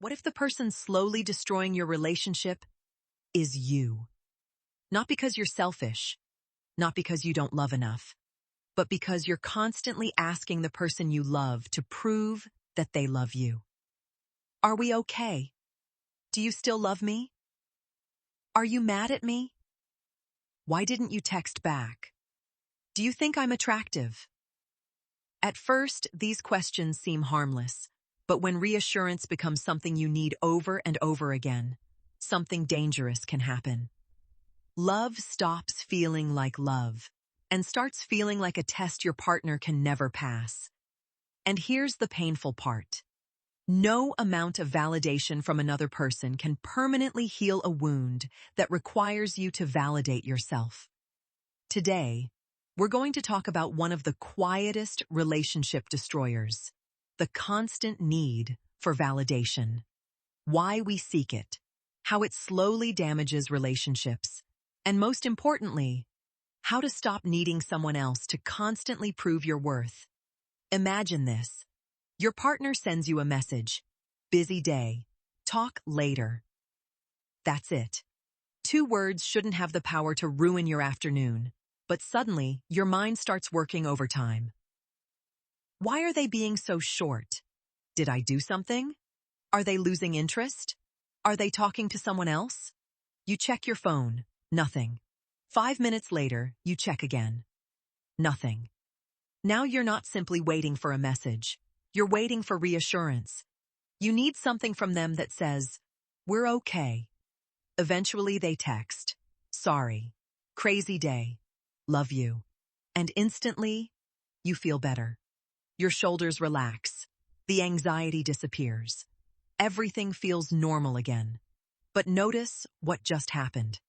What if the person slowly destroying your relationship is you? Not because you're selfish, not because you don't love enough, but because you're constantly asking the person you love to prove that they love you. Are we okay? Do you still love me? Are you mad at me? Why didn't you text back? Do you think I'm attractive? At first, these questions seem harmless, but when reassurance becomes something you need over and over again, something dangerous can happen. Love stops feeling like love and starts feeling like a test your partner can never pass. And here's the painful part. No amount of validation from another person can permanently heal a wound that requires you to validate yourself. Today, we're going to talk about one of the quietest relationship destroyers, the constant need for validation, why we seek it, how it slowly damages relationships, and most importantly, how to stop needing someone else to constantly prove your worth. Imagine this. Your partner sends you a message, busy day, talk later. That's it. 2 words shouldn't have the power to ruin your afternoon, but suddenly your mind starts working overtime. Why are they being so short? Did I do something? Are they losing interest? Are they talking to someone else? You check your phone, nothing. 5 minutes later, you check again. Nothing. Now you're not simply waiting for a message. You're waiting for reassurance. You need something from them that says, "We're okay." Eventually they text, "Sorry. Crazy day. Love you." And instantly, you feel better. Your shoulders relax. The anxiety disappears. Everything feels normal again. But notice what just happened.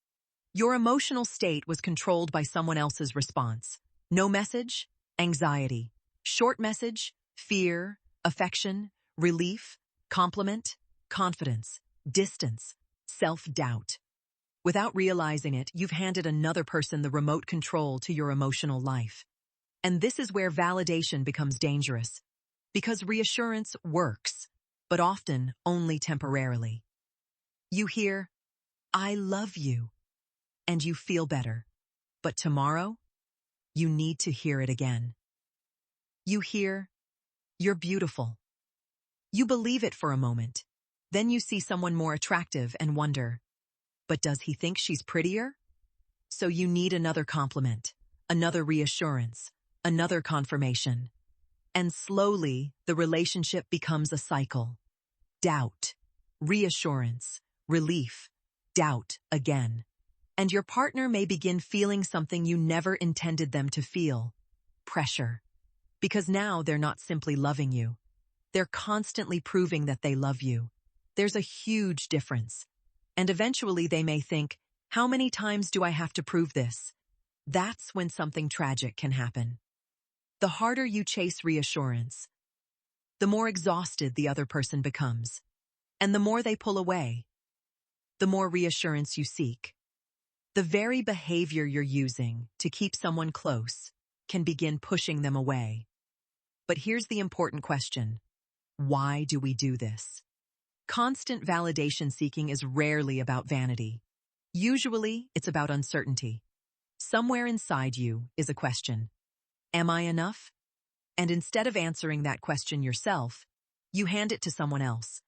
Your emotional state was controlled by someone else's response. No message, anxiety. Short message, fear, affection, relief, compliment, confidence, distance, self-doubt. Without realizing it, you've handed another person the remote control to your emotional life. And this is where validation becomes dangerous, because reassurance works, but often only temporarily. You hear, "I love you," and you feel better. But tomorrow, you need to hear it again. You hear, "You're beautiful." You believe it for a moment. Then you see someone more attractive and wonder, but does he think she's prettier? So you need another compliment, another reassurance, another confirmation. And slowly, the relationship becomes a cycle. Doubt, reassurance, relief, doubt again. And your partner may begin feeling something you never intended them to feel, pressure. Because now they're not simply loving you. They're constantly proving that they love you. There's a huge difference. And eventually they may think, how many times do I have to prove this? That's when something tragic can happen. The harder you chase reassurance, the more exhausted the other person becomes. And the more they pull away, the more reassurance you seek. The very behavior you're using to keep someone close can begin pushing them away. But here's the important question. Why do we do this? Constant validation seeking is rarely about vanity. Usually, it's about uncertainty. Somewhere inside you is a question. Am I enough? And instead of answering that question yourself, you hand it to someone else.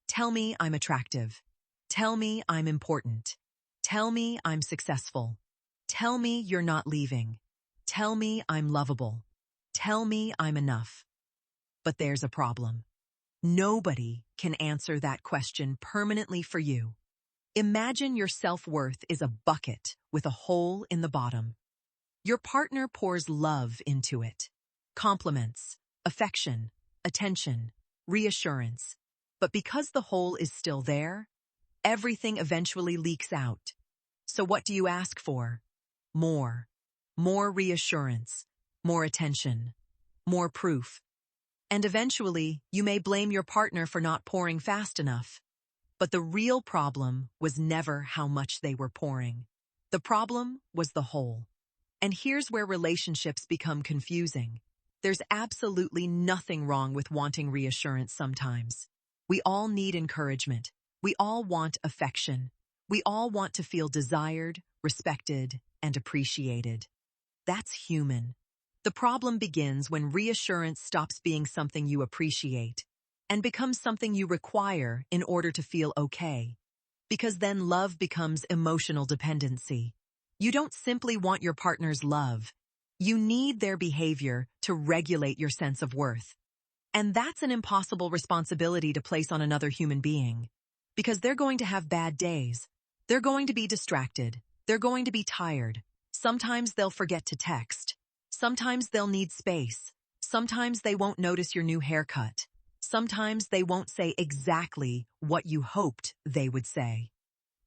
Tell me I'm attractive. Tell me I'm important. Tell me I'm successful. Tell me you're not leaving. Tell me I'm lovable. Tell me I'm enough. But there's a problem. Nobody can answer that question permanently for you. Imagine your self-worth is a bucket with a hole in the bottom. Your partner pours love into it. Compliments, affection, attention, reassurance. But because the hole is still there, everything eventually leaks out. So what do you ask for? More. More reassurance. More attention. More proof. And eventually, you may blame your partner for not pouring fast enough. But the real problem was never how much they were pouring. The problem was the hole. And here's where relationships become confusing. There's absolutely nothing wrong with wanting reassurance sometimes. We all need encouragement. We all want affection. We all want to feel desired, respected, and appreciated. That's human. The problem begins when reassurance stops being something you appreciate and becomes something you require in order to feel okay. Because then love becomes emotional dependency. You don't simply want your partner's love. You need their behavior to regulate your sense of worth. And that's an impossible responsibility to place on another human being. Because they're going to have bad days. They're going to be distracted. They're going to be tired. Sometimes they'll forget to text. Sometimes they'll need space. Sometimes they won't notice your new haircut. Sometimes they won't say exactly what you hoped they would say.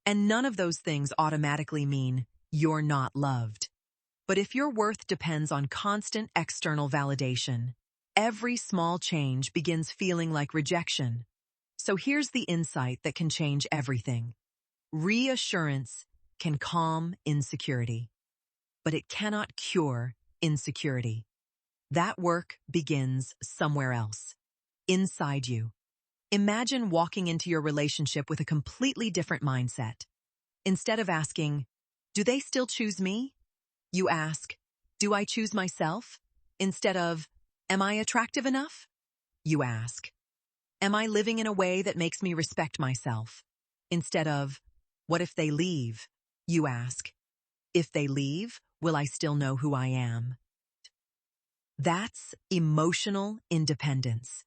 And none of those things automatically mean you're not loved. But if your worth depends on constant external validation, every small change begins feeling like rejection. So here's the insight that can change everything. Reassurance can calm insecurity, but it cannot cure insecurity. That work begins somewhere else, inside you. Imagine walking into your relationship with a completely different mindset. Instead of asking, "Do they still choose me?" you ask, "Do I choose myself?" Instead of, "Am I attractive enough?" you ask, "Am I living in a way that makes me respect myself?" Instead of, "What if they leave?" you ask, "If they leave, will I still know who I am?" That's emotional independence.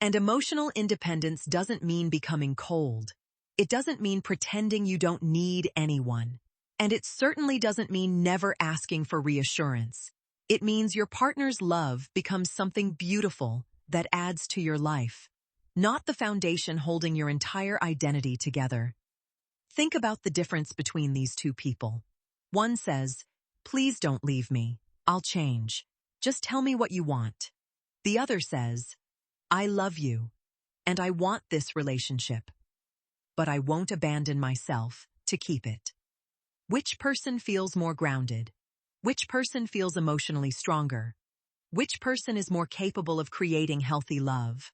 And emotional independence doesn't mean becoming cold. It doesn't mean pretending you don't need anyone. And it certainly doesn't mean never asking for reassurance. It means your partner's love becomes something beautiful that adds to your life, not the foundation holding your entire identity together. Think about the difference between these two people. One says, "Please don't leave me. I'll change. Just tell me what you want." The other says, "I love you, and I want this relationship, but I won't abandon myself to keep it." Which person feels more grounded? Which person feels emotionally stronger? Which person is more capable of creating healthy love?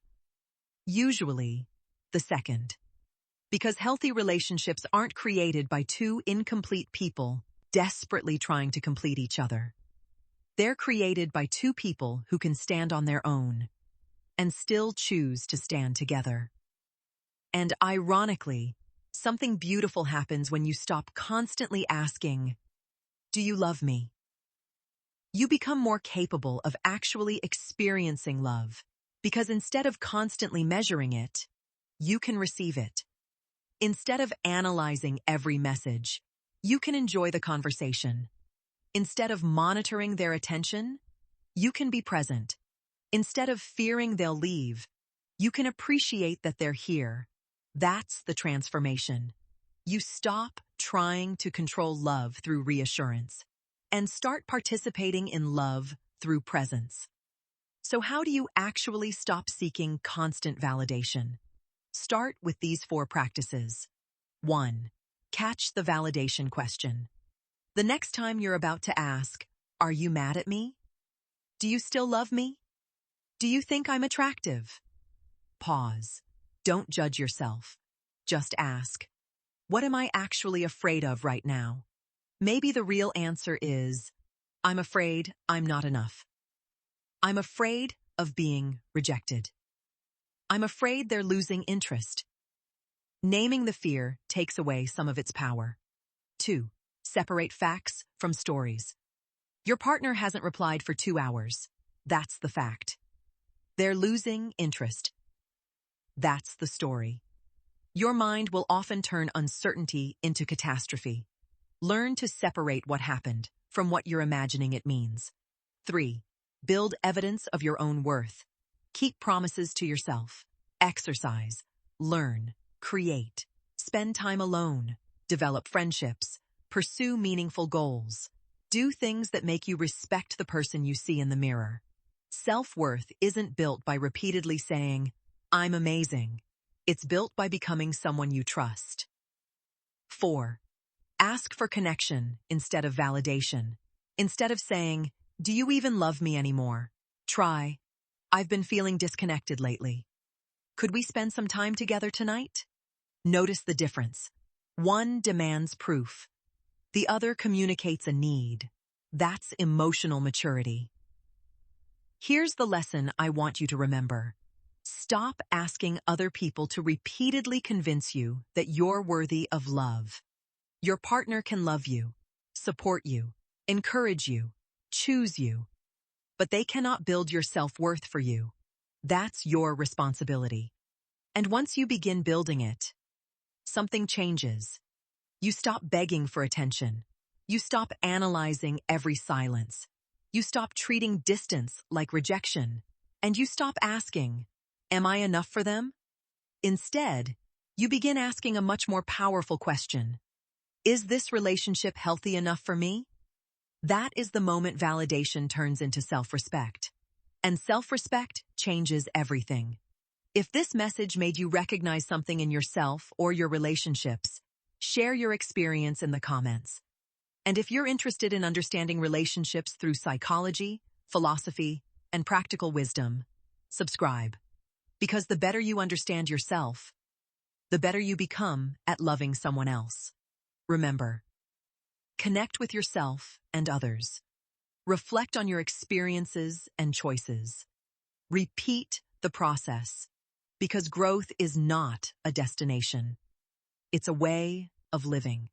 Usually, the second. Because healthy relationships aren't created by two incomplete people desperately trying to complete each other. They're created by two people who can stand on their own and still choose to stand together. And ironically, something beautiful happens when you stop constantly asking, "Do you love me?" You become more capable of actually experiencing love, because instead of constantly measuring it, you can receive it. Instead of analyzing every message, you can enjoy the conversation. Instead of monitoring their attention, you can be present. Instead of fearing they'll leave, you can appreciate that they're here. That's the transformation. You stop trying to control love through reassurance and start participating in love through presence. So how do you actually stop seeking constant validation? Start with these 4 practices. 1. Catch the validation question. The next time you're about to ask, "Are you mad at me? Do you still love me? Do you think I'm attractive?" Pause. Don't judge yourself. Just ask, "What am I actually afraid of right now?" Maybe the real answer is, "I'm afraid I'm not enough. I'm afraid of being rejected. I'm afraid they're losing interest." Naming the fear takes away some of its power. 2. Separate facts from stories. Your partner hasn't replied for 2 hours. That's the fact. They're losing interest. That's the story. Your mind will often turn uncertainty into catastrophe. Learn to separate what happened from what you're imagining it means. 3. Build evidence of your own worth. Keep promises to yourself. Exercise. Learn. Create. Spend time alone. Develop friendships. Pursue meaningful goals. Do things that make you respect the person you see in the mirror. Self-worth isn't built by repeatedly saying, "I'm amazing." It's built by becoming someone you trust. 4. Ask for connection instead of validation. Instead of saying, "Do you even love me anymore?" Try, "I've been feeling disconnected lately." Could we spend some time together tonight? Notice the difference. One demands proof. The other communicates a need. That's emotional maturity. Here's the lesson I want you to remember. Stop asking other people to repeatedly convince you that you're worthy of love. Your partner can love you, support you, encourage you, choose you, but they cannot build your self-worth for you. That's your responsibility. And once you begin building it, something changes. You stop begging for attention. You stop analyzing every silence. You stop treating distance like rejection. And you stop asking, am I enough for them? Instead, you begin asking a much more powerful question. Is this relationship healthy enough for me? That is the moment validation turns into self-respect. And self-respect changes everything. If this message made you recognize something in yourself or your relationships, share your experience in the comments. And if you're interested in understanding relationships through psychology, philosophy, and practical wisdom, subscribe. Because the better you understand yourself, the better you become at loving someone else. Remember, connect with yourself and others. Reflect on your experiences and choices. Repeat the process, because growth is not a destination. It's a way of living.